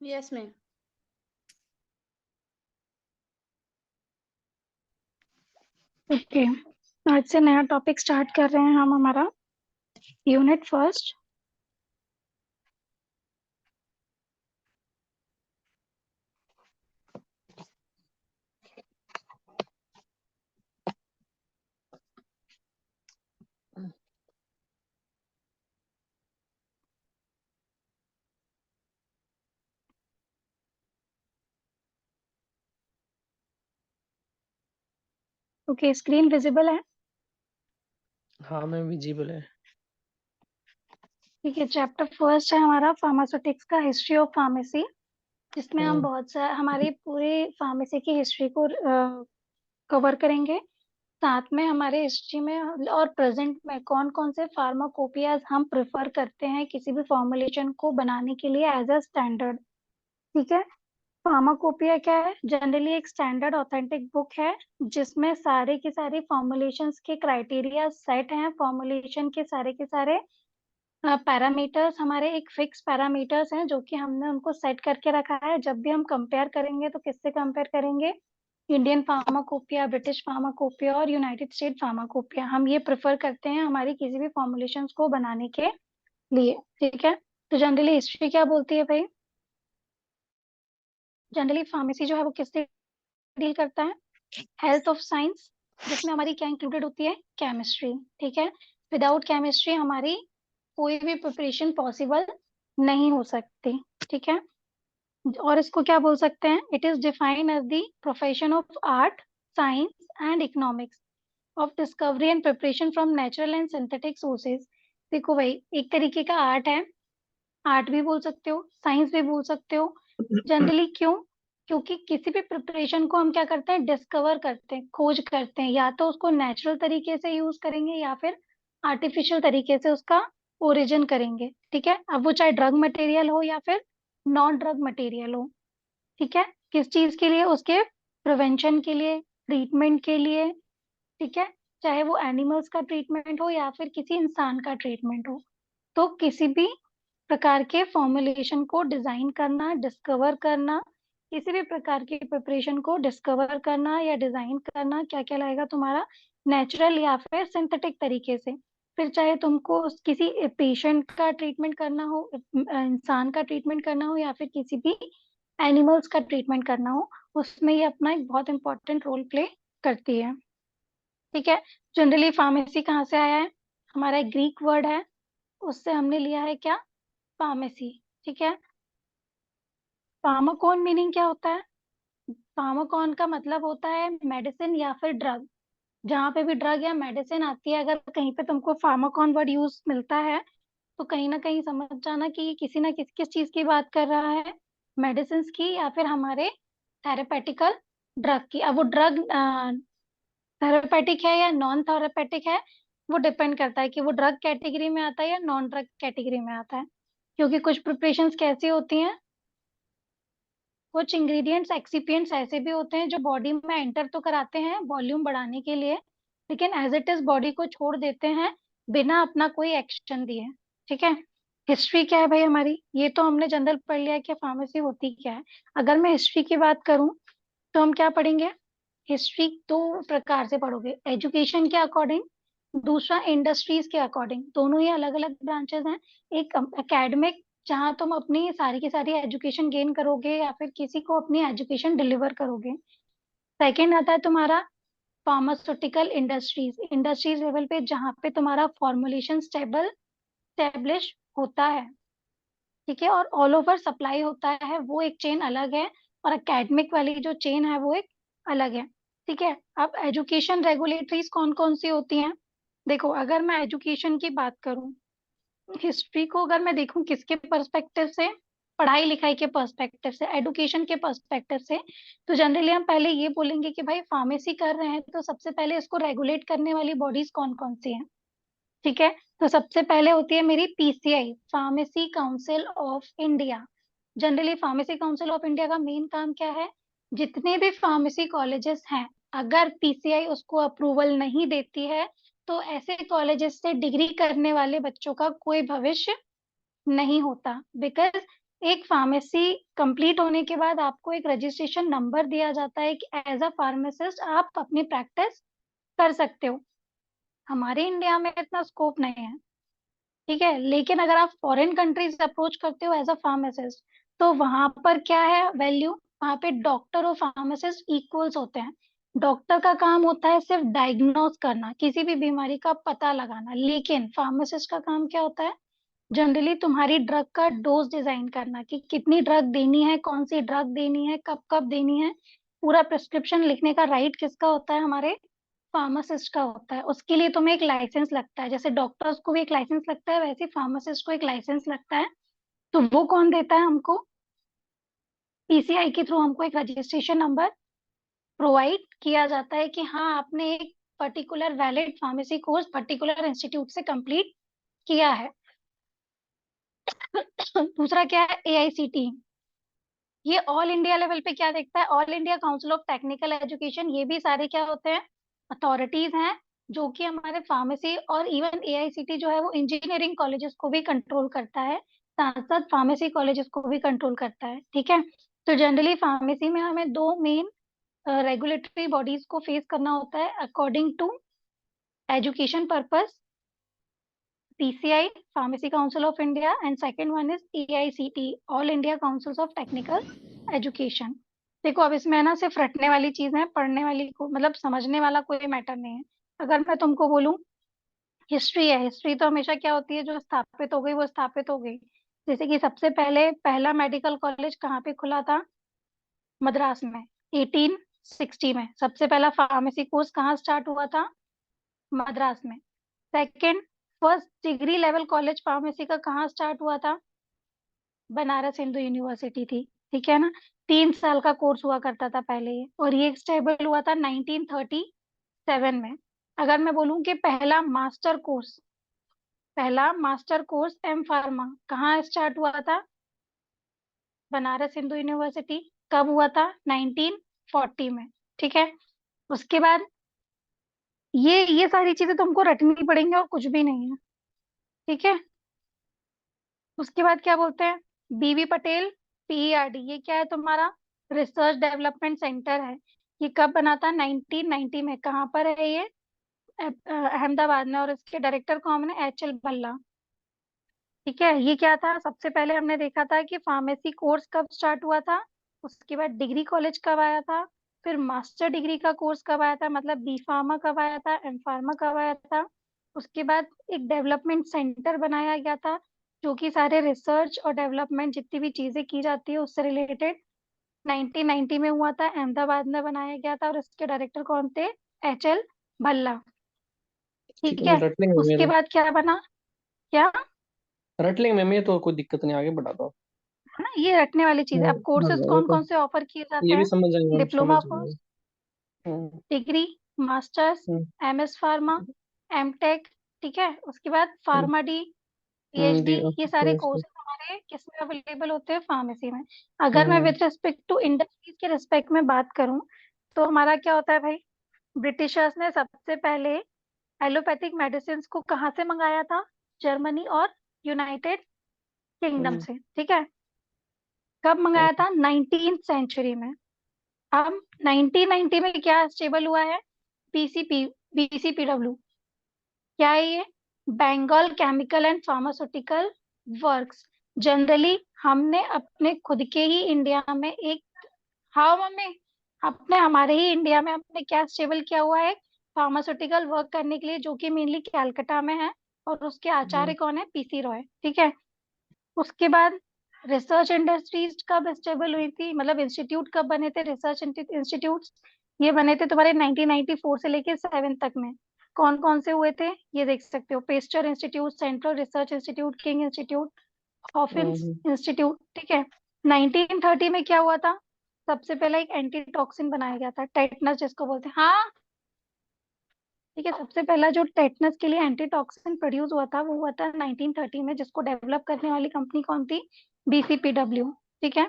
Yes ma'am. Okay, आज से नया टॉपिक स्टार्ट कर रहे हैं हम हमारा unit first. Okay, screen visible है? हाँ मैम, विजिबल है। ठीक है, चैप्टर फर्स्ट है हमारा फार्मास्यूटिक्स का हिस्ट्री ऑफ फार्मेसी, जिसमें हम बहुत सारे हमारी पूरी फार्मेसी की हिस्ट्री को कवर करेंगे। साथ में हमारे हिस्ट्री में और प्रेजेंट में कौन कौन से फार्माकोपियाज हम प्रेफर करते हैं किसी भी फॉर्मुलेशन को बनाने के लिए एज अ स्टैंडर्ड। ठीक है, फार्माकोपिया क्या है? जनरली एक स्टैंडर्ड ऑथेंटिक बुक है जिसमें सारे के सारे फॉर्मुलेशंस के क्राइटेरिया सेट हैं। फॉर्मुलेशन के सारे पैरामीटर्स हमारे एक फिक्स पैरामीटर्स हैं जो कि हमने उनको सेट करके रखा है। जब भी हम कंपेयर करेंगे तो किससे कंपेयर करेंगे? इंडियन फार्माकोपिया, ब्रिटिश फार्माकोपिया और यूनाइटेड स्टेट फार्माकोपिया। हम ये प्रेफर करते हैं हमारी किसी भी फॉर्मुलेशंस को बनाने के लिए। ठीक है, तो जनरली हिस्ट्री क्या बोलती है भाई? जनरली फार्मेसी जो है वो किससे डील करता है? हेल्थ ऑफ साइंस, जिसमें हमारी क्या इंक्लूडेड होती है? केमिस्ट्री। ठीक है, विदाउट केमिस्ट्री हमारी कोई भी प्रिपरेशन पॉसिबल नहीं हो सकती। ठीक है, और इसको क्या बोल सकते हैं? It is defined as the profession of art, science and economics of discovery and preparation from natural and synthetic sources. देखो भाई, एक तरीके का आर्ट है, आर्ट भी बोल सकते हो, साइंस भी बोल सकते हो। जनरली क्यों? क्योंकि किसी भी प्रिपरेशन को हम क्या करते हैं? डिस्कवर करते हैं, खोज करते हैं। या तो उसको नेचुरल तरीके से यूज करेंगे या फिर आर्टिफिशियल तरीके से उसका ओरिजिन करेंगे। ठीक है, अब वो चाहे ड्रग मटेरियल हो या फिर नॉन ड्रग मटेरियल हो। ठीक है, किस चीज के लिए? उसके प्रिवेंशन के लिए, ट्रीटमेंट के लिए। ठीक है, चाहे वो एनिमल्स का ट्रीटमेंट हो या फिर किसी इंसान का ट्रीटमेंट हो। तो किसी भी प्रकार के फॉर्मुलेशन को डिजाइन करना, डिस्कवर करना, किसी भी प्रकार की प्रिपरेशन को डिस्कवर करना या डिजाइन करना, क्या क्या लगेगा तुम्हारा? नेचुरल या फिर सिंथेटिक तरीके से। फिर चाहे तुमको किसी पेशेंट का ट्रीटमेंट करना हो, इंसान का ट्रीटमेंट करना हो या फिर किसी भी एनिमल्स का ट्रीटमेंट करना हो, उसमें ये अपना एक बहुत इंपॉर्टेंट रोल प्ले करती है। ठीक है, जनरली फार्मेसी कहाँ से आया है? हमारा एक ग्रीक वर्ड है, उससे हमने लिया है क्या? फार्मेसी। ठीक है, फार्माकोन मीनिंग क्या होता है? फार्माकोन का मतलब होता है मेडिसिन या फिर ड्रग। जहाँ पे भी ड्रग या मेडिसिन आती है, अगर कहीं पे तुमको फार्माकोन वर्ड यूज मिलता है तो कहीं ना कहीं समझ जाना कि ये किसी ना किस चीज की बात कर रहा है, मेडिसिन की या फिर हमारे थेरेपेटिकल ड्रग की। अब वो ड्रग थेरेपेटिक है या नॉन थेरेपेटिक है, वो डिपेंड करता है कि वो ड्रग कैटेगरी में आता है या नॉन ड्रग कैटेगरी में आता है। क्योंकि कुछ प्रिपरेशंस कैसी होती हैं, कुछ इंग्रेडिएंट्स एक्सिपिएंट्स ऐसे भी होते हैं जो बॉडी में एंटर तो कराते हैं वॉल्यूम बढ़ाने के लिए, लेकिन एज इट इज बॉडी को छोड़ देते हैं बिना अपना कोई एक्शन दिए। ठीक है, हिस्ट्री क्या है भाई हमारी? ये तो हमने जनरल पढ़ लिया कि फार्मेसी होती क्या है। अगर मैं हिस्ट्री की बात करूं तो हम क्या पढ़ेंगे? हिस्ट्री दो प्रकार से पढ़ोगे, एजुकेशन के अकॉर्डिंग, दूसरा इंडस्ट्रीज के अकॉर्डिंग। दोनों ही अलग अलग ब्रांचेस हैं। एक एकेडमिक, जहाँ तुम अपनी सारी की सारी एजुकेशन गेन करोगे या फिर किसी को अपनी एजुकेशन डिलीवर करोगे। सेकंड आता है तुम्हारा फार्मास्यूटिकल इंडस्ट्रीज, इंडस्ट्रीज लेवल पे जहाँ पे तुम्हारा फॉर्मुलेशन स्टेबल स्टेब्लिश होता है। ठीक है, और ऑल ओवर सप्लाई होता है, वो एक चेन अलग है। और एकेडमिक वाली जो चेन है वो एक अलग है। ठीक है, अब एजुकेशन रेगुलेटरीज कौन कौन सी होती हैं? देखो, अगर मैं एजुकेशन की बात करूं, हिस्ट्री को अगर मैं देखूं किसके पर्सपेक्टिव से? पढ़ाई लिखाई के पर्सपेक्टिव से, एडुकेशन के पर्सपेक्टिव से। तो जनरली हम पहले ये बोलेंगे कि भाई फार्मेसी कर रहे हैं तो सबसे पहले इसको रेगुलेट करने वाली बॉडीज कौन कौन सी हैं? ठीक है, तो सबसे पहले होती है मेरी PCI, pharmacy council of India. Generally pharmacy council of India का मेन काम क्या है? जितने भी फार्मेसी कॉलेजेस हैं, अगर पीसीआई उसको अप्रूवल नहीं देती है तो ऐसे कॉलेजेस से डिग्री करने वाले बच्चों का कोई भविष्य नहीं होता। बिकॉज एक फार्मेसी कंप्लीट होने के बाद आपको एक रजिस्ट्रेशन नंबर दिया जाता है कि एज अ फार्मासिस्ट आप अपनी प्रैक्टिस कर सकते हो। हमारे इंडिया में इतना स्कोप नहीं है, ठीक है। लेकिन अगर आप फॉरेन कंट्रीज अप्रोच करते हो एज अ फार्मासिस्ट, तो वहां पर क्या है वैल्यू, वहां पे डॉक्टर और फार्मासिस्ट इक्वल्स होते हैं। डॉक्टर का काम होता है सिर्फ डायग्नोज करना, किसी भी बीमारी का पता लगाना, लेकिन फार्मासिस्ट का काम क्या होता है, जनरली तुम्हारी ड्रग का डोज डिजाइन करना कि कितनी ड्रग देनी है, कौन सी ड्रग देनी है, कब कब देनी है। पूरा प्रिस्क्रिप्शन लिखने का राइट किसका होता है, हमारे फार्मासिस्ट का होता है। उसके लिए तुम्हें एक लाइसेंस लगता है, जैसे डॉक्टर्स को भी एक लाइसेंस लगता है वैसे फार्मासिस्ट को एक लाइसेंस लगता है। तो वो कौन देता है हमको, पीसीआई के थ्रू हमको एक रजिस्ट्रेशन नंबर प्रोवाइड किया जाता है कि हाँ आपने एक particular valid pharmacy course particular institute से कंप्लीट किया है। दूसरा क्या है, एआईसीटी। ये ऑल इंडिया लेवल पे क्या देखता है, all India council of technical education. ये भी सारे क्या होते हैं, अथॉरिटीज हैं जो कि हमारे फार्मेसी और इवन एआईसीटी जो है वो इंजीनियरिंग कॉलेजेस को भी कंट्रोल करता है, साथ साथ फार्मेसी कॉलेजेस को भी कंट्रोल करता है, ठीक है। तो जनरली फार्मेसी में हमें दो मेन रेगुलेटरी बॉडीज को फेस करना होता है according to education purpose, PCI pharmacy council of India, and second one is AICT all India councils of technical education. देखो अब इसमें है ना सिर्फ रटने वाली चीज है, पढ़ने वाली को मतलब समझने वाला कोई मैटर नहीं है। अगर मैं तुमको बोलूं हिस्ट्री है, हिस्ट्री तो हमेशा क्या होती है, जो स्थापित हो गई वो स्थापित हो गई। जैसे कि सबसे पहले पहला मेडिकल कॉलेज कहाँ पे खुला था, मद्रास में, 1860 में। सबसे पहला फार्मेसी कोर्स कहाँ स्टार्ट हुआ था, मद्रास में। Second, first degree level college pharmacy का कहाँ स्टार्ट हुआ था, बनारस हिंदू यूनिवर्सिटी थी, ठीक है ना। 3 साल का कोर्स हुआ करता था पहले ये, और ये स्टेबल हुआ था 1937 में। अगर मैं बोलूं कि पहला मास्टर कोर्स एम फार्मा कहाँ स्टार्ट हुआ था, बनारस हिंदू यूनिवर्सिटी। कब हुआ था, 1940 में, ठीक है। उसके बाद ये सारी चीजें तुमको रटनी पड़ेंगी और कुछ भी नहीं है, ठीक है। उसके बाद क्या बोलते हैं, बीवी पटेल पीईआरडी, ये क्या है तुम्हारा, रिसर्च डेवलपमेंट सेंटर है। ये कब बना था, 1990 में। कहाँ पर है ये, अहमदाबाद में। और इसके डायरेक्टर कौन है, एच एल भल्ला, ठीक है। ये क्या था, सबसे पहले हमने देखा था कि फार्मेसी कोर्स कब स्टार्ट हुआ था, उसके बाद डिग्री कॉलेज कब आया था, फिर मास्टर डिग्री का कोर्स कब आया था, मतलब बी फार्मा कब आया था, एम फार्मा कब आया था। उसके बाद एक डेवलपमेंट सेंटर बनाया गया था, जो कि सारे रिसर्च और डेवलपमेंट जितनी भी चीजें की जाती है उससे रिलेटेड 1990 में हुआ था, अहमदाबाद में बनाया गया था। और इसके डायरेक्टर कौन थे, एच एल भल्ला, ठीक ठीक है, है। रट लेंगे मैम ये उसके तो। बाद क्या बना, क्या रट लेंगे मैम, ये तो कोई दिक्कत नहीं, आगे बढ़ा दो। है ना, ये रटने वाली चीज है। अब हाँ कोर्सेज वो कौन तो, कौन से ऑफर किए जाते ये भी हैं, समझ जाएंगे हम, समझ डिप्लोमा जाएंगे। कोर्स, हम्म। डिग्री, मास्टर्स, हम्म। एमएस फार्मा, एमटेक, ठीक है। उसके बाद फार्मा डी, पीएचडी, ये सारे कोर्सेज हमारे किसमें अवेलेबल होते हैं, फार्मेसी में। अगर मैं हम्म। विद रिस्पेक्ट टू इंडस्ट्रीज के रिस्पेक्ट में बात करूं, तो हमारा क्या होता है भाई, ब्रिटिशर्स ने सबसे पहले एलोपैथिक मेडिसिन को कहाँ से मंगाया था, जर्मनी और यूनाइटेड किंगडम हम्म। से, ठीक है। कब मंगाया था, 19th सेंचुरी में। अब 1990 में क्या स्टेबल हुआ है, पीसीपी, बीसीपीडब्ल्यू, क्या है ये, Bengal chemical and pharmaceutical works. Generally हमने अपने खुद के ही इंडिया में एक, हाँ मम्मी, अपने हमारे ही इंडिया में हमने क्या स्टेबल किया हुआ है, फार्मास्यूटिकल वर्क करने के लिए, जो कि मेनली कैलकाटा में है। और उसके हम्म। आचार्य कौन है, पीसी रॉय, ठीक है। उसके बाद रिसर्च इंडस्ट्रीज कब स्टेबल हुई थी, मतलब इंस्टीट्यूट कब बने थे, रिसर्च इंस्टीट्यूट, ये बने थे तुम्हारे 1994 से लेके 7 तक में। कौन कौन से हुए थे, ये देख सकते हो, Pasteur institute, central research institute, king institute, हॉफिंस हम्म। इंस्टीट्यूट, ठीक है। 1930 में क्या हुआ था, सबसे पहले एक एंटीटॉक्सिन बनाया गया था, टेटनस जिसको बोलते हैं, हाँ, ठीक है। सबसे पहला जो टेटनस के लिए एंटीटॉक्सिन प्रोड्यूस हुआ था वो हुआ था 1930 में, जिसको डेवलप करने वाली कंपनी कौन थी, बीसीपीडब्ल्यू, ठीक है।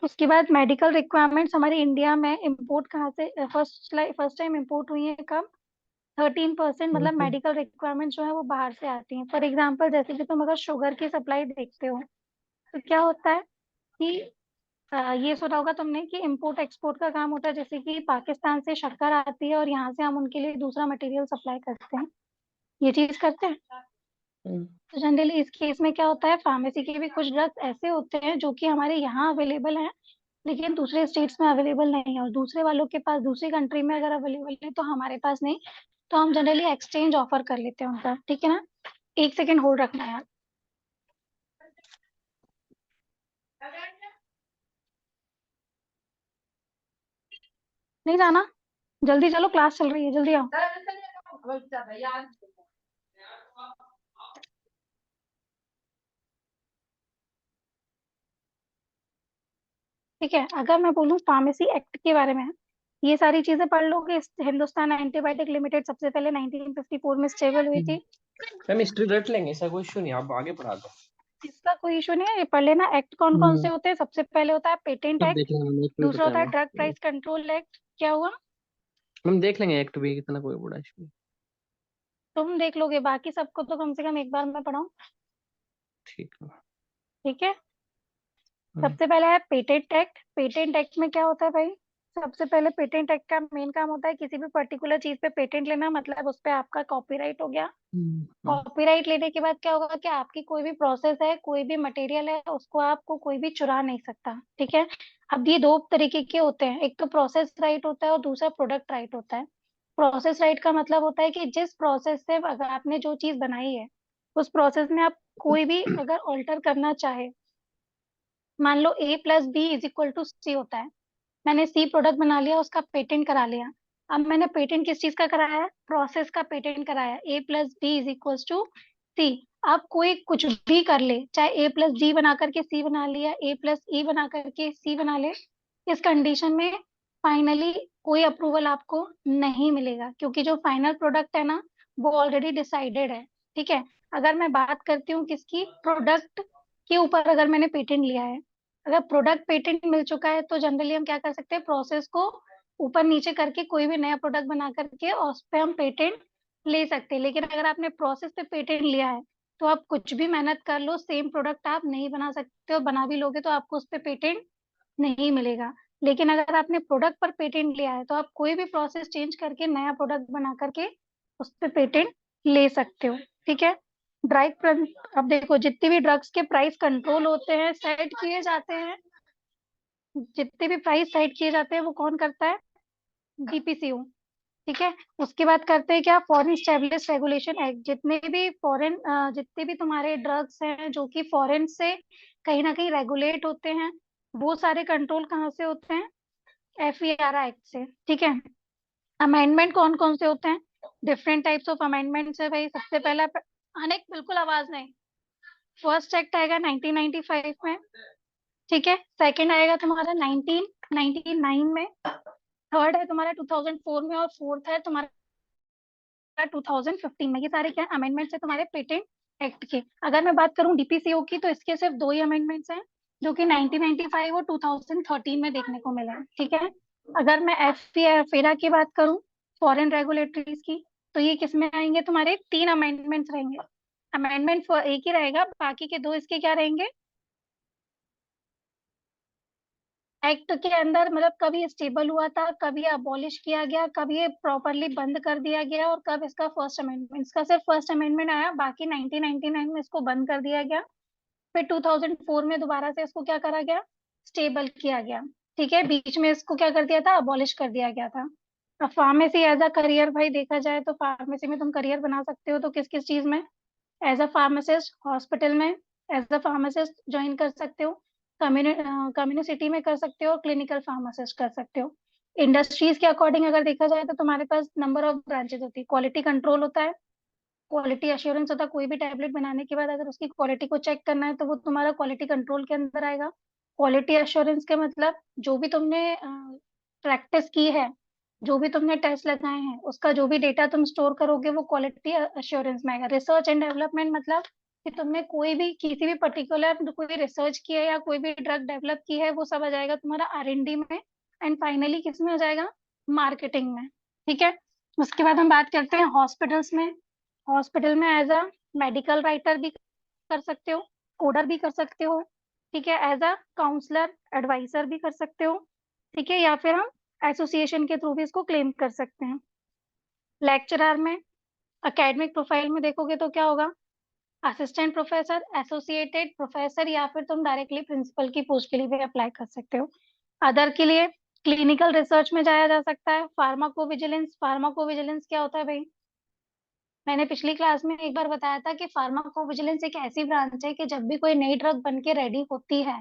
उसके बाद मेडिकल रिक्वायरमेंट्स हमारे इंडिया में इंपोर्ट कहाँ से, फर्स्ट टाइम इंपोर्ट हुई है कब, 13%, मतलब हम्म। मेडिकल रिक्वायरमेंट जो है वो बाहर से आती हैं। फॉर एग्जाम्पल जैसे कि तुम अगर शुगर की सप्लाई देखते हो तो क्या होता है, कि ये सुना होगा तुमने कि इम्पोर्ट एक्सपोर्ट का काम होता है, जैसे कि पाकिस्तान से शक्कर आती है और यहाँ से हम उनके लिए दूसरा मटेरियल सप्लाई करते हैं, ये चीज करते हैं। हम्म, तो जनरली इस केस में क्या होता है, फार्मेसी के भी कुछ ड्रग्स ऐसे होते हैं जो कि हमारे यहाँ अवेलेबल हैं लेकिन दूसरे स्टेट्स में अवेलेबल नहीं है, और दूसरे वालों के पास दूसरी कंट्री में अगर अवेलेबल है तो हमारे पास नहीं। तो हम जनरली एक्सचेंज ऑफर कर लेते हैं उनका, ठीक है ना। एक सेकेंड होल्ड रखना है यार। नहीं जाना, जल्दी चलो, क्लास चल रही है, जल्दी आओ। ठीक है, अगर मैं बोलूँ फार्मेसी एक्ट के बारे में, ये सारी चीजें पढ़ लोगे। हिंदुस्तान एंटीबायोटिक लिमिटेड सबसे पहले 1954 में स्टेबल हुई थी। मैम हिस्ट्री रट लेंगे, ऐसा कोई इशू नहीं, आप आगे पढ़ा दो। इसका कोई इशू नहीं है, ये पढ़ लेना। एक्ट कौन कौन से होते हैं, सबसे पहले होता है पेटेंट सब एक्ट, देख लेंगे, मैम एक भी दूसरा पता है होता है हमें। Drug price control act. क्या हुआ? मैम देख लेंगे, एक्ट भी कितना कोई बड़ा इशू नहीं। तुम देख लोगे, बाकी सबको तो कम से कम एक बार मैं पढ़ाऊँ। ठीक है। ठीक है, हम्म, सबसे पहले है पेटेंट एक्ट। पेटेंट एक्ट में क्या होता है भाई, सबसे पहले पेटेंट एक्ट का मेन काम होता है किसी भी पर्टिकुलर चीज पे पेटेंट लेना, मतलब उस पे आपका कॉपीराइट हो गया। हम्म, कॉपीराइट लेने के बाद क्या होगा कि आपकी कोई भी प्रोसेस है, कोई भी मटेरियल है, उसको आपको कोई भी चुरा नहीं सकता, ठीक है। अब ये दो तरीके के होते हैं, एक तो प्रोसेस राइट होता है और दूसरा प्रोडक्ट राइट होता है। प्रोसेस राइट का मतलब होता है कि जिस प्रोसेस से अगर आपने जो चीज बनाई है, उस प्रोसेस में आप कोई भी अगर ऑल्टर करना चाहे, मान लो A+B=C होता है, मैंने सी प्रोडक्ट बना लिया, उसका पेटेंट करा लिया। अब मैंने पेटेंट किस चीज का कराया है, प्रोसेस का पेटेंट कराया, A+B=C। आप कोई कुछ भी कर ले, चाहे A+D बना करके C बना लिया, A+E बना करके C बना ले, इस कंडीशन में फाइनली कोई अप्रूवल आपको नहीं मिलेगा, क्योंकि जो फाइनल प्रोडक्ट है ना, वो ऑलरेडी डिसाइडेड है, ठीक है। अगर मैं बात करती हूँ किसकी, प्रोडक्ट के ऊपर अगर मैंने पेटेंट लिया है, अगर प्रोडक्ट पेटेंट मिल चुका है तो जनरली हम क्या कर सकते हैं, प्रोसेस को ऊपर नीचे करके कोई भी नया प्रोडक्ट बना करके और उस पर हम पेटेंट ले सकते हैं। लेकिन अगर आपने प्रोसेस पे पेटेंट लिया है तो आप कुछ भी मेहनत कर लो, सेम प्रोडक्ट आप नहीं बना सकते, और बना भी लोगे तो आपको उस पर पेटेंट नहीं मिलेगा। लेकिन अगर आपने प्रोडक्ट पर पेटेंट लिया है तो आप कोई भी प्रोसेस चेंज करके नया प्रोडक्ट बना करके उस पर पेटेंट ले सकते हो, ठीक है। ड्रग, अब देखो जितने भी ड्रग्स के प्राइस कंट्रोल होते हैं, सेट किए जाते हैं, जितने भी प्राइस सेट किए जाते हैं वो कौन करता है, DPCO, ठीक है। उसके बाद करते हैं क्या, फॉरेन स्टेब्लिश रेगुलेशन एक्ट। जितने भी तुम्हारे ड्रग्स हैं जो कि फॉरेन से कहीं ना कहीं रेगुलेट होते हैं, वो सारे कंट्रोल कहाँ से होते हैं, FERA एक्ट से, ठीक है। अमेंडमेंट कौन कौन से होते हैं, डिफरेंट टाइप्स ऑफ अमेंडमेंट्स है भाई। सबसे पहला अनेक, बिल्कुल आवाज नहीं। फर्स्ट एक्ट आएगा 1995 में, ठीक है। सेकंड आएगा तुम्हारा 1999 में, थर्ड है तुम्हारा 2004 में, और फोर्थ है तुम्हारा 2015 में। ये सारे क्या अमेंडमेंट्स है तुम्हारे पेटेंट एक्ट के। अगर मैं बात करूं DPCO की, तो इसके सिर्फ दो ही अमेंडमेंट्स हैं जो कि 1995 और 2013 में देखने को मिले हैं, ठीक है। अगर मैं FERA की बात करूं, फॉरेन रेगुलेटरीज की, तो ये किस में आएंगे, तुम्हारे तीन अमेंडमेंट्स रहेंगे। अमेंडमेंट एक ही रहेगा, बाकी के दो इसके क्या रहेंगे, एक्ट के अंदर, मतलब कभी स्टेबल हुआ था, कभी अबॉलिश किया गया, कभी ये प्रॉपरली बंद कर दिया गया, और कब इसका फर्स्ट अमेंडमेंट, इसका सिर्फ फर्स्ट अमेंडमेंट आया, बाकी 1999 में इसको बंद कर दिया गया। फिर 2004 में दोबारा से इसको क्या करा गया, स्टेबल किया गया, ठीक है। बीच में इसको क्या कर दिया था, अबॉलिश कर दिया गया था। अब फार्मेसी एज अ करियर भाई देखा जाए तो फार्मेसी में तुम करियर बना सकते हो, तो किस किस चीज में, एज अ फार्मासिस्ट हॉस्पिटल में, एज अ फार्मासिस्ट ज्वाइन कर सकते हो, कम्युनिटी में कर सकते हो, क्लिनिकल फार्मासिस्ट कर सकते हो। इंडस्ट्रीज के अकॉर्डिंग अगर देखा जाए तो तुम्हारे पास नंबर ऑफ ब्रांचेस होती है, क्वालिटी कंट्रोल होता है, क्वालिटी अश्योरेंस होता है, कोई भी टैबलेट बनाने के बाद अगर उसकी क्वालिटी को चेक करना है तो वो तुम्हारा क्वालिटी कंट्रोल के अंदर आएगा। क्वालिटी अश्योरेंस के मतलब जो भी तुमने प्रैक्टिस की है, जो भी तुमने टेस्ट लगाए हैं, उसका जो भी डेटा तुम स्टोर करोगे वो क्वालिटी अश्योरेंस में आएगा। रिसर्च एंड डेवलपमेंट मतलब कि तुमने कोई भी किसी भी पर्टिकुलर कोई रिसर्च की है या कोई भी ड्रग डेवलप की है, वो सब आ जाएगा तुम्हारा R&D में। एंड फाइनली किस में आ जाएगा, मार्केटिंग में, ठीक है। उसके बाद हम बात करते हैं हॉस्पिटल्स में। हॉस्पिटल में एज अ मेडिकल राइटर भी कर सकते हो, कोडर भी कर सकते हो, ठीक है, एज अ काउंसलर एडवाइजर भी कर सकते हो, ठीक है, या फिर हम एसोसिएशन के थ्रू भी इसको क्लेम कर सकते हैं। लेक्चरर में, एकेडमिक प्रोफाइल में देखोगे तो क्या होगा, असिस्टेंट प्रोफेसर, एसोसिएटेड प्रोफेसर, या फिर तुम डायरेक्टली प्रिंसिपल की पोस्ट के लिए भी अप्लाई कर सकते हो। अदर के लिए क्लिनिकल रिसर्च में जाया जा सकता है। फार्माकोविजिलेंस, फार्माकोविजिलेंस क्या होता है भाई? मैंने पिछली क्लास में एक बार बताया था कि फार्माकोविजिलेंस एक ऐसी ब्रांच है कि जब भी कोई नई ड्रग बन के रेडी होती है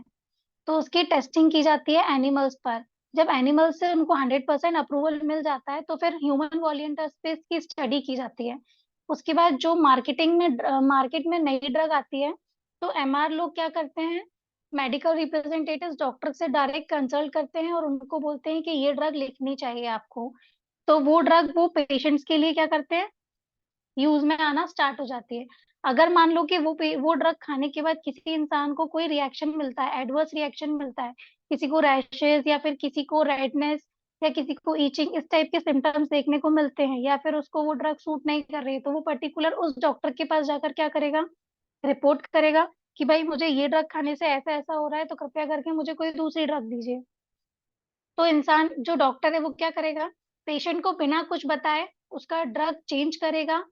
तो उसकी टेस्टिंग की जाती है एनिमल्स पर। जब एनिमल्स से उनको 100% अप्रूवल मिल जाता है तो फिर ह्यूमन वॉलंटियर्स पे इसकी स्टडी की जाती है। उसके बाद जो मार्केट में नई ड्रग आती है तो एमआर लोग क्या करते हैं, मेडिकल रिप्रेजेंटेटिव्स डॉक्टर से डायरेक्ट कंसल्ट करते हैं और उनको बोलते हैं कि ये ड्रग लिखनी चाहिए आपको। तो वो ड्रग वो पेशेंट्स के लिए क्या करते हैं, यूज में आना स्टार्ट हो जाती है। अगर मान लो कि वो ड्रग खाने के बाद किसी इंसान को कोई रिएक्शन मिलता है, एडवर्स रिएक्शन मिलता है, किसी को रैशेस या फिर किसी को रेडनेस या किसी को ईचिंग, इस टाइप के सिम्टम्स देखने को मिलते हैं, या फिर उसको वो ड्रग सूट नहीं कर रही है, तो वो पर्टिकुलर उस डॉक्टर के पास जाकर क्या करेगा, रिपोर्ट करेगा कि भाई मुझे ये ड्रग खाने से ऐसा ऐसा हो रहा है, तो कृपया करके मुझे कोई दूसरी ड्रग दीजिए। तो इंसान जो डॉक्टर है वो क्या करेगा, पेशेंट को बिना कुछ बताए उसका ड्रग चेंज करेगा,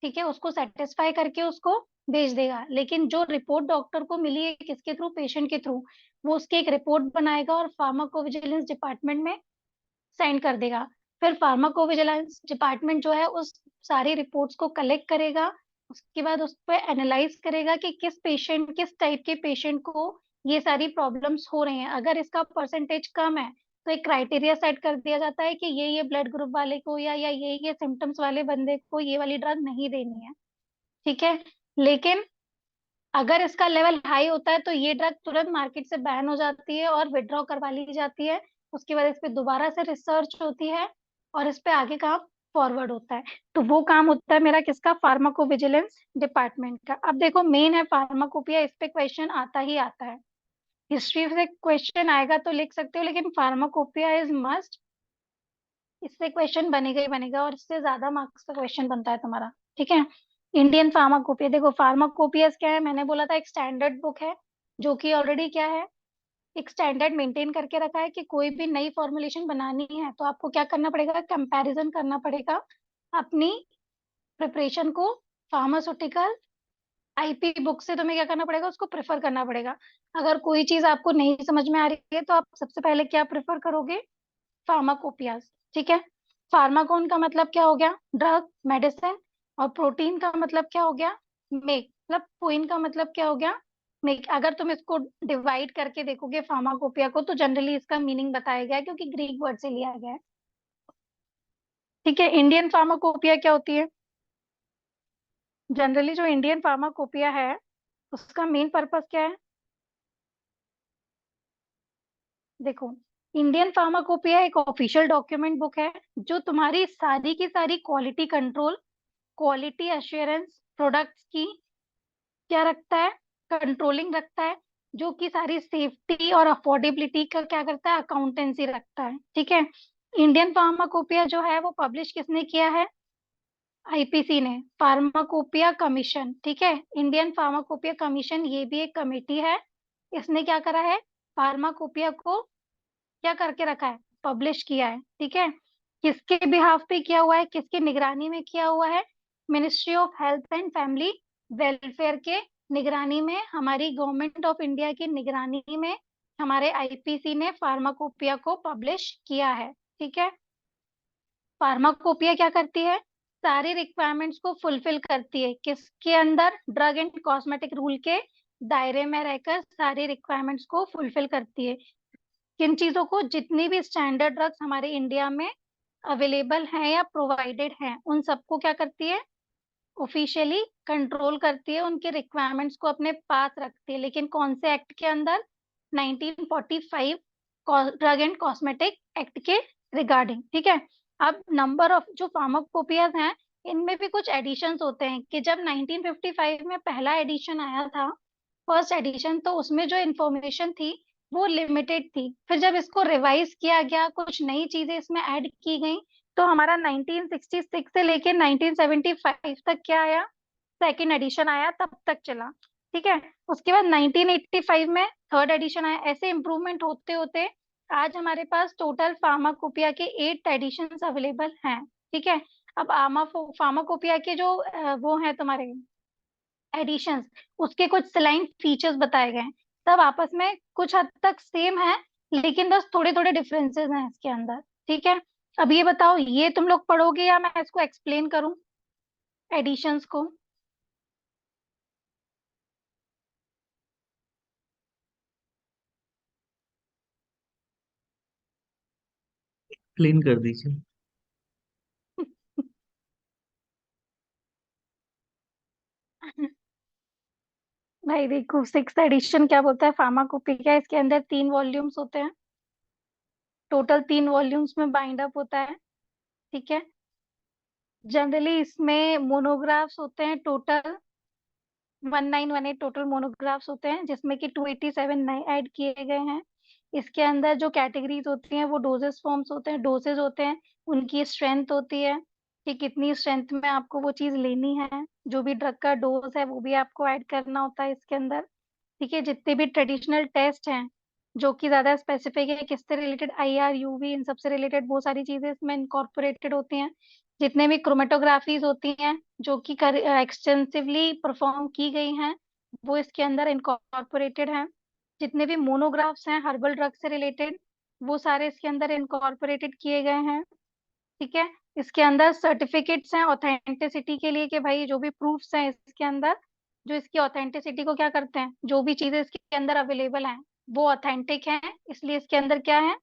ठीक है, उसको सेटिस्फाई करके उसको भेज देगा। लेकिन जो रिपोर्ट डॉक्टर को मिली है किसके थ्रू, पेशेंट के थ्रू, वो उसकी एक रिपोर्ट बनाएगा और फार्माकोविजिलेंस डिपार्टमेंट में सेंड कर देगा। फिर फार्माकोविजिलेंस डिपार्टमेंट जो है उस सारी रिपोर्ट्स को कलेक्ट करेगा, उसके बाद उस पर एनालाइज करेगा कि किस टाइप के पेशेंट को ये सारी प्रॉब्लम्स हो रही हैं। अगर इसका परसेंटेज कम है तो एक क्राइटेरिया सेट कर दिया जाता है कि ये ब्लड ग्रुप वाले को या ये सिम्टम्स वाले बंदे को ये वाली ड्रग नहीं देनी है, ठीक है। लेकिन अगर इसका लेवल हाई होता है तो ये ड्रग तुरंत मार्केट से बैन हो जाती है और विड्रॉ करवा ली जाती है। उसके बाद इस पे दोबारा से रिसर्च होती है और इस पे आगे काम फॉरवर्ड होता है। तो वो काम होता है मेरा किसका, फार्माकोविजिलेंस डिपार्टमेंट का। अब देखो मेन है फार्माकोपिया, इस पे क्वेश्चन आता ही आता है। हिस्ट्री से क्वेश्चन आएगा तो लिख सकते हो, लेकिन फार्माकोपिया इज मस्ट, इससे क्वेश्चन बनेगा ही बनेगा और इससे ज्यादा मार्क्स का क्वेश्चन बनता है तुम्हारा, ठीक है। इंडियन फार्माकोपिया, देखो फार्माकोपियस क्या है, मैंने बोला था एक स्टैंडर्ड बुक है जो कि ऑलरेडी क्या है, एक स्टैंडर्ड मेंटेन करके रखा है कि कोई भी नई फॉर्मुलेशन बनानी है तो आपको क्या करना पड़ेगा, कंपैरिजन करना पड़ेगा अपनी प्रिपरेशन को फार्मास्यूटिकल आईपी बुक से। तुम्हें क्या करना पड़ेगा, उसको प्रेफर करना पड़ेगा। अगर कोई चीज आपको नहीं समझ में आ रही है तो आप सबसे पहले क्या प्रेफर करोगे, फार्माकोपियाज, ठीक है। फार्माकोन का मतलब क्या हो गया, ड्रग, मेडिसिन, और प्रोटीन का मतलब क्या हो गया, मेक, मतलब पोइन का मतलब क्या हो गया, मेक। अगर तुम इसको डिवाइड करके देखोगे फार्माकोपिया को तो जनरली इसका मीनिंग बताया गया है क्योंकि ग्रीक वर्ड से लिया गया है, ठीक है। इंडियन फार्माकोपिया क्या होती है, जनरली जो इंडियन फार्माकोपिया है उसका मेन पर्पस क्या है, देखो इंडियन फार्माकोपिया एक ऑफिशियल डॉक्यूमेंट बुक है जो तुम्हारी सारी की सारी quality control, quality assurance, products की क्या रखता है, कंट्रोलिंग रखता है, जो कि सारी सेफ्टी और अफोर्डेबिलिटी का क्या करता है, अकाउंटेंसी रखता है, ठीक है। इंडियन फार्माकोपिया जो है वो पब्लिश किसने किया है, आईपीसी ने, फार्माकोपिया कमीशन, ठीक है। इंडियन फार्माकोपिया कमीशन ये भी एक कमेटी है, इसने क्या करा है, फार्माकोपिया को क्या करके रखा है, पब्लिश किया है, ठीक है। किसके बिहाफ पे किया हुआ है, किसकी निगरानी में किया हुआ है, ministry of health and family welfare के निगरानी में, हमारी गवर्नमेंट ऑफ इंडिया की निगरानी में हमारे आईपीसी ने फार्माकोपिया को पब्लिश किया है, ठीक है। फार्माकोपिया क्या करती है, सारी रिक्वायरमेंट्स को फुलफिल करती है, किसके अंदर, ड्रग एंड कॉस्मेटिक रूल के दायरे में रहकर सारी रिक्वायरमेंट्स को फुलफिल करती है। किन चीजों को, जितनी भी स्टैंडर्ड ड्रग्स हमारे इंडिया में अवेलेबल हैं या प्रोवाइडेड हैं उन सबको क्या करती है, ऑफिशियली कंट्रोल करती है, उनके रिक्वायरमेंट्स को अपने पास रखती है। लेकिन कौन से एक्ट के अंदर, 1945 ड्रग एंड कॉस्मेटिक एक्ट के रिगार्डिंग, ठीक है। अब नंबर ऑफ जो फार्माकोपियाज हैं इनमें भी कुछ एडिशंस होते हैं कि जब 1955 में पहला एडिशन आया था, फर्स्ट एडिशन, तो उसमें जो इंफॉर्मेशन थी वो लिमिटेड थी। फिर जब इसको रिवाइज किया गया, कुछ नई चीजें इसमें ऐड की गई, तो हमारा 1966 से लेके 1975 तक क्या आया, सेकेंड एडिशन आया, तब तक चला, ठीक है। उसके बाद 1985 में थर्ड एडिशन आया, ऐसे इम्प्रूवमेंट होते होते आज हमारे पास टोटल फार्माकोपिया के 8 एडिशंस अवेलेबल हैं। ठीक है। अब फार्माकोपिया के जो वो हैं तुम्हारे एडिशंस, उसके कुछ सलाइन फीचर्स बताए गए हैं। सब आपस में कुछ हद तक सेम है, लेकिन बस थोड़े थोड़े डिफरेंसेस हैं इसके अंदर। ठीक है। अब ये बताओ, ये तुम लोग पढ़ोगे या मैं इसको एक्सप्लेन करूं, एडिशंस को? क्लीन कर दीजिए। भाई देखो, सिक्स एडिशन क्या बोलता है फार्माकोपिया, इसके अंदर 3 वॉल्यूम्स होते हैं। टोटल 3 वॉल्यूम्स में बाइंड अप होता है। ठीक है। जनरली इसमें मोनोग्राफ्स होते हैं टोटल 1918 टोटल मोनोग्राफ्स होते हैं, जिसमें कि 287 नए ऐड किए गए हैं। इसके अंदर जो कैटेगरीज होती हैं वो डोजेस फॉर्म्स होते हैं, डोसेज होते हैं, उनकी स्ट्रेंथ होती है कि कितनी स्ट्रेंथ में आपको वो चीज लेनी है। जो भी ड्रग का डोज है वो भी आपको ऐड करना होता है इसके अंदर। ठीक है। जितने भी ट्रेडिशनल टेस्ट हैं जो कि ज्यादा स्पेसिफिक है, किससे रिलेटेड, आईआर, यूवी, इन सब से रिलेटेड वो सारी चीजें इसमें इनकॉर्पोरेटेड होती हैं। जितने भी क्रोमेटोग्राफीज होती हैं जो कि एक्सटेंसिवली परफॉर्म की गई हैं, वो इसके अंदर इनकॉर्पोरेटेड हैं। जितने भी मोनोग्राफ्स हैं हर्बल ड्रग से रिलेटेड, वो सारे इसके अंदर इनकॉर्पोरेटेड किए गए हैं। ठीक है। इसके अंदर सर्टिफिकेट्स हैं ऑथेंटिसिटी के लिए, कि भाई जो भी प्रूफ्स हैं इसके अंदर, जो इसकी ऑथेंटिसिटी को क्या करते हैं, जो भी चीजें इसके अंदर अवेलेबल हैं वो ऑथेंटिक हैं, इसलिए इसके अंदर क्या है,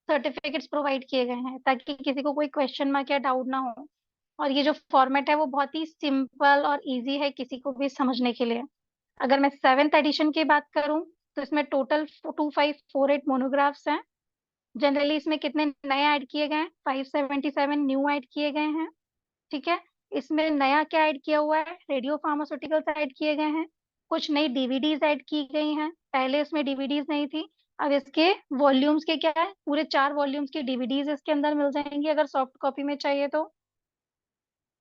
सर्टिफिकेट्स प्रोवाइड किए गए हैं, ताकि किसी को कोई क्वेश्चन मार्क या डाउट ना हो। और ये जो फॉर्मेट है वो बहुत ही सिंपल और इजी है किसी को भी समझने के लिए। अगर मैं सेवेंथ एडिशन की बात करूं, तो इसमें टोटल 2548 मोनोग्राफ्स हैं। जनरली इसमें कितने नए ऐड किए गए हैं, 577 न्यू ऐड किए गए हैं। ठीक है। इसमें नया क्या ऐड किया हुआ है, रेडियो फार्मास्यूटिकल्स ऐड किए गए हैं। कुछ नई डीवीडीज ऐड की गई हैं, पहले इसमें डीवीडीज नहीं थी। अब इसके वॉल्यूम्स के क्या है, पूरे 4 वॉल्यूम्स की डीवीडीज इसके अंदर मिल जाएंगी अगर सॉफ्ट कॉपी में चाहिए तो।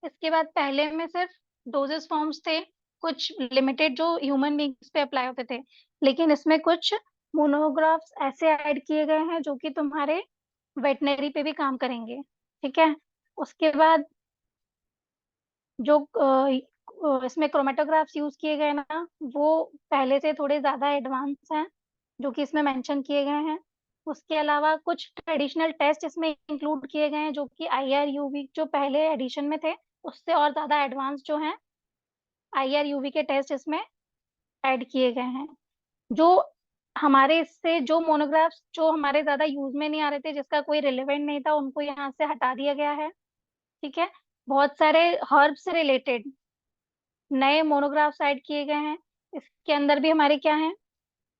इसके बाद पहले में सिर्फ डोजेस फॉर्म्स थे, कुछ लिमिटेड जो ह्यूमन बींग्स पे अप्लाई होते थे, लेकिन इसमें कुछ मोनोग्राफ्स ऐसे ऐड किए गए हैं जो कि तुम्हारे वेटनरी पे भी काम करेंगे। ठीक है। उसके बाद जो इसमें क्रोमेटोग्राफ्स यूज किए गए ना, वो पहले से थोड़े ज्यादा एडवांस हैं, जो कि इसमें मेंशन किए गए हैं। उसके अलावा कुछ ट्रेडिशनल टेस्ट इसमें इंक्लूड किए गए हैं, जो कि आईआर यूवी जो पहले एडिशन में थे उससे और ज्यादा एडवांस जो हैं, आईआर यूवी के टेस्ट इसमें ऐड किए गए हैं। जो हमारे इससे जो मोनोग्राफ्स जो हमारे ज्यादा यूज में नहीं आ रहे थे, जिसका कोई रिलेवेंट नहीं था, उनको यहाँ से हटा दिया गया है। ठीक है। बहुत सारे हर्ब से रिलेटेड नए मोनोग्राफ्स ऐड किए गए हैं। इसके अंदर भी हमारे क्या है,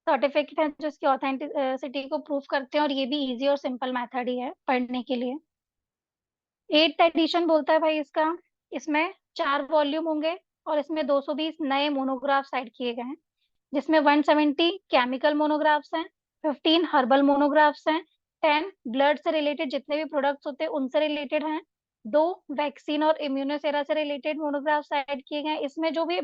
सर्टिफिकेट है जो इसकी ऑथेंटिसिटी को प्रूव करते हैं, और ये भी इजी और सिंपल मेथड ही है पढ़ने के लिए। एट एडिशन बोलता है भाई इसका, इसमें 4 वॉल्यूम होंगे, और इसमें 220 नए मोनोग्राफ्स ऐड किए गए हैं, जिसमें 170 केमिकल मोनोग्राफ्स हैं, 15 हर्बल मोनोग्राफ्स हैं, 10 ब्लड से रिलेटेड जितने भी प्रोडक्ट्स होते हैं उनसे रिलेटेड हैं, 2 वैक्सीन और इम्यूनोसेरा से रिलेटेड मोनोग्राफ्स ऐड किए गए हैं। इसमें जो भी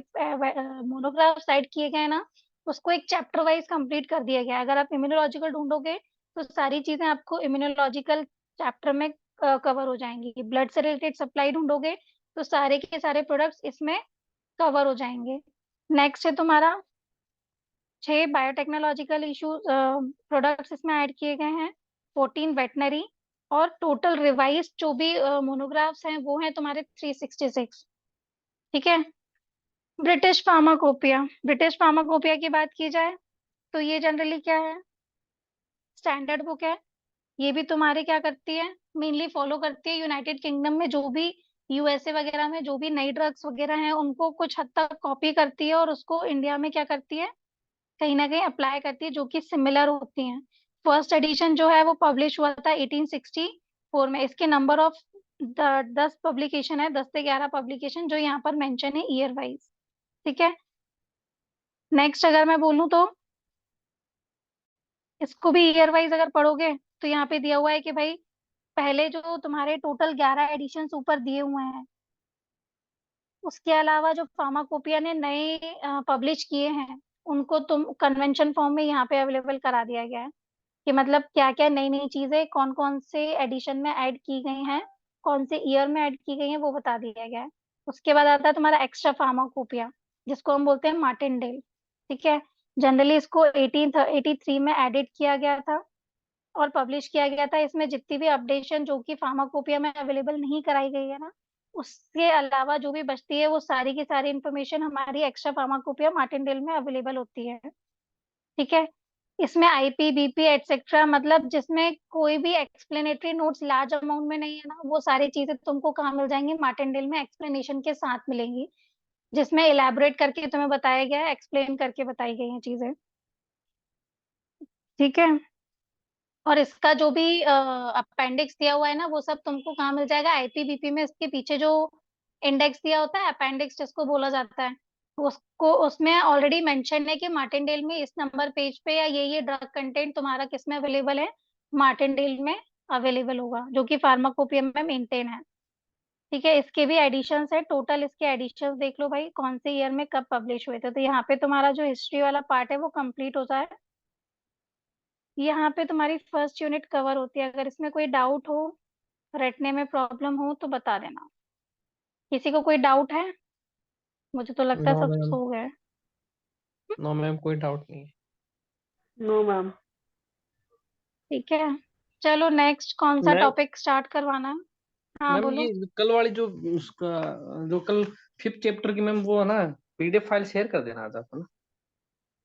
मोनोग्राफ्स ऐड किए गए हैं ना, उसको एक चैप्टर वाइज कंप्लीट कर दिया गया है। अगर आप इम्यूनोलॉजिकल ढूंढोगे तो सारी चीजें आपको इम्यूनोलॉजिकल चैप्टर में कवर हो जाएंगी। ब्लड से रिलेटेड सप्लाई ढूंढोगे तो सारे के सारे प्रोडक्ट्स इसमें कवर हो जाएंगे। नेक्स्ट है तुम्हारा 6 बायोटेक्नोलॉजिकल इश्यूज प्रोडक्ट्स इसमें ऐड किए गए हैं, 14 वेटनरी, और टोटल रिवाइज जो भी मोनोग्राफ्स हैं वो हैं तुम्हारे 366। ठीक है। ब्रिटिश फार्माकोपिया की बात की जाए तो ये जनरली क्या है, स्टैंडर्ड बुक है। ये भी तुम्हारे क्या करती है, मेनली फॉलो करती है यूनाइटेड किंगडम में जो भी, यूएसए वगैरह में जो भी नई ड्रग्स वगैरह हैं उनको कुछ हद तक कॉपी करती है, और उसको इंडिया में क्या करती है, कहीं ना कहीं अप्लाई करती है, जो कि सिमिलर होती हैं। फर्स्ट एडिशन जो है वो पब्लिश हुआ था 1864 में। इसके नंबर ऑफ 10 पब्लिकेशन है, 10 से 11 पब्लिकेशन जो यहाँ पर मेंशन है ईयर वाइज। ठीक है। नेक्स्ट अगर मैं बोलूँ तो इसको भी ईयर वाइज अगर पढ़ोगे तो यहाँ पे दिया हुआ है कि भाई पहले जो तुम्हारे टोटल 11 एडिशन ऊपर दिए हुए हैं, उसके अलावा जो फार्माकोपिया ने नए पब्लिश किए हैं उनको तुम कन्वेंशन फॉर्म में यहाँ पे अवेलेबल करा दिया गया है कि मतलब क्या क्या नई नई चीजें कौन कौन से एडिशन में ऐड की गई हैं, कौन से ईयर में ऐड की गई हैं, वो बता दिया गया है। उसके बाद आता है तुम्हारा एक्स्ट्रा फार्माकोपिया, जिसको हम बोलते हैं मार्टिनडेल। ठीक है। जनरली इसको 1883 में एडिट किया गया था और पब्लिश किया गया था। इसमें जितनी भी अपडेशन जो कि फार्माकोपिया में अवेलेबल नहीं कराई गई है ना, उसके अलावा जो भी बचती है वो सारी की सारी इंफॉर्मेशन हमारी एक्स्ट्रा फार्माकोपिया मार्टिनडेल में अवेलेबल होती है। ठीक है। इसमें आईपी बीपी एटसेट्रा, मतलब जिसमें कोई भी एक्सप्लेनेटरी नोट्स लार्ज अमाउंट में नहीं है ना, वो सारी चीजें तुमको कहाँ मिल जाएंगी, मार्टिनडेल में एक्सप्लेनेशन के साथ मिलेंगी, जिसमें इलेबोरेट करके तुम्हें बताया गया है, एक्सप्लेन करके बताई गई हैं चीजें। ठीक है। और इसका जो भी अपेंडिक्स दिया हुआ है ना, वो सब तुमको कहाँ मिल जाएगा, आईपीबीपी में। इसके पीछे जो इंडेक्स दिया होता है, अपेंडिक्स जिसको बोला जाता है, उसको उसमें ऑलरेडी मेंशन है कि मार्टिनडेल में इस नंबर पेज पे या ये ड्रग कंटेंट तुम्हारा किस में अवेलेबल है, मार्टिनडेल में अवेलेबल होगा, जो कि फार्माकोपियम में मेंटेन है। ठीक है। इसके भी एडिशंस है, टोटल इसके एडिशंस देख लो भाई, कौन से ईयर में कब पब्लिश हुए थे। तो यहाँ पे तुम्हारा जो हिस्ट्री वाला पार्ट है वो कंप्लीट होता है। यहाँ पे तुम्हारी फर्स्ट यूनिट कवर होती है। अगर इसमें कोई डाउट हो, रटने में प्रॉब्लम हो तो बता देना। किसी को कोई डाउट है? मुझे तो लगता है नो सब मैम, सो गए। नो मैम, कोई डाउट नहीं है। No ma'am. ठीक है। चलो नेक्स्ट कौन सा मैम, टॉपिक स्टार्ट करवाना है? हाँ मैम बोलो। ये कल वाली जो उसका जो कल 5th चैप्टर की मैम वो है ना, पीडीएफ फाइल शेयर कर देना आज आप, है ना?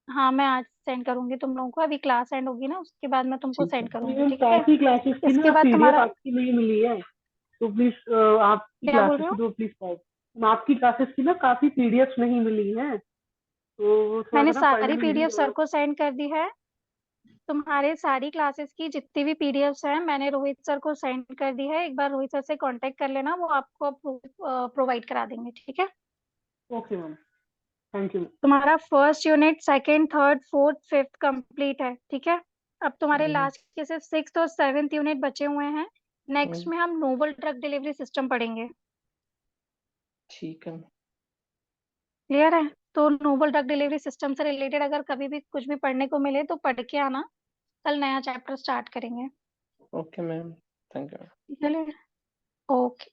हाँ मैं आज सेंड करूंगी तुम लोगों को, अभी क्लास एंड होगी ना उसके बाद मैं तुमको ठीक है। सेंड करूंगी। मैम ठीक है। काफी क्लासेस की इसके ना बाद पीडीएफ तुम्हारा आपकी नहीं मिली है, तो प्लीज आपकी क्या बोल क्लासेस रहे की हो? तो प्लीज आपकी क्लासेस की ना काफी पीडीएफ नहीं मिली है, तो वो थोड़ा मैंने सा ना पढ़ने सारी में इजी पीडीएफ सर होगा। को सेंड कर दी है। तुम्हारे सारी क्लासेस की जितनी भी पीडीएफ्स हैं मैंने रोहित सर को सेंड कर दी है। एक बार रोहित सर से कांटेक्ट कर लेना, वो आपको प्रोवाइड करा देंगे। ठीक है। Okay ma'am, thank you. तुम्हारा first unit second third fourth fifth complete है। ठीक है। अब तुम्हारे हम्म, लास्ट के सिर्फ सिक्स्थ और सेवेंथ यूनिट बचे हुए हैं। नेक्स्ट हम्म, में हम नोवल ड्रग डिलीवरी सिस्टम पढ़ेंगे। ठीक है। क्लियर है? तो नोवल ड्रग डिलीवरी सिस्टम से रिलेटेड अगर कभी भी कुछ भी पढ़ने को मिले तो पढ़ के आना। कल नया चैप्टर स्टार्ट करेंगे। Okay ma'am, thank you. चलिए। ओके।